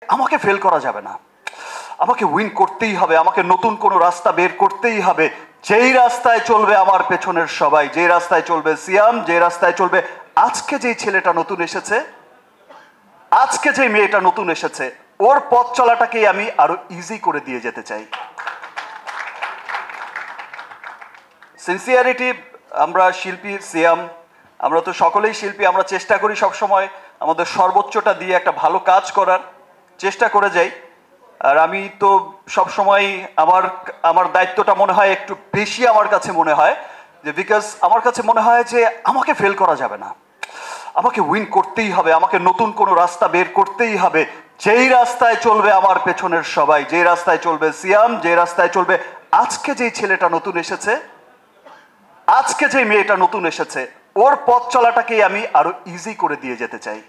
আমাকে ফেল করা যাবে না, আমাকে উইন করতেই হবে, আমাকে নতুন কোনো রাস্তা বের করতেই হবে। যেই রাস্তায় চলবে আমার পেছনের সবাই, যেই রাস্তায় চলবে সিয়াম, যে রাস্তায় চলবে আজকে যেই ছেলেটা নতুন এসেছে, আজকে যে মেয়েটা নতুন এসেছে, ওর পথ চলাটাকেই আমি আরো ইজি করে দিয়ে যেতে চাই। সিনসিয়ারিটি, আমরা শিল্পী, সিয়াম, আমরা তো সকলেই শিল্পী, আমরা চেষ্টা করি সবসময় আমাদের সর্বোচ্চটা দিয়ে একটা ভালো কাজ করার চেষ্টা করে যাই। আর আমি তো সবসময় আমার দায়িত্বটা মনে হয় একটু বেশি আমার কাছে মনে হয়, যে বিকজ আমার কাছে মনে হয় যে আমাকে ফেল করা যাবে না, আমাকে উইন করতেই হবে, আমাকে নতুন কোনো রাস্তা বের করতেই হবে। যেই রাস্তায় চলবে আমার পেছনের সবাই, যেই রাস্তায় চলবে সিয়াম, যে রাস্তায় চলবে আজকে যেই ছেলেটা নতুন এসেছে, আজকে যে মেয়েটা নতুন এসেছে, ওর পথ চলাটাকেই আমি আরো ইজি করে দিয়ে যেতে চাই।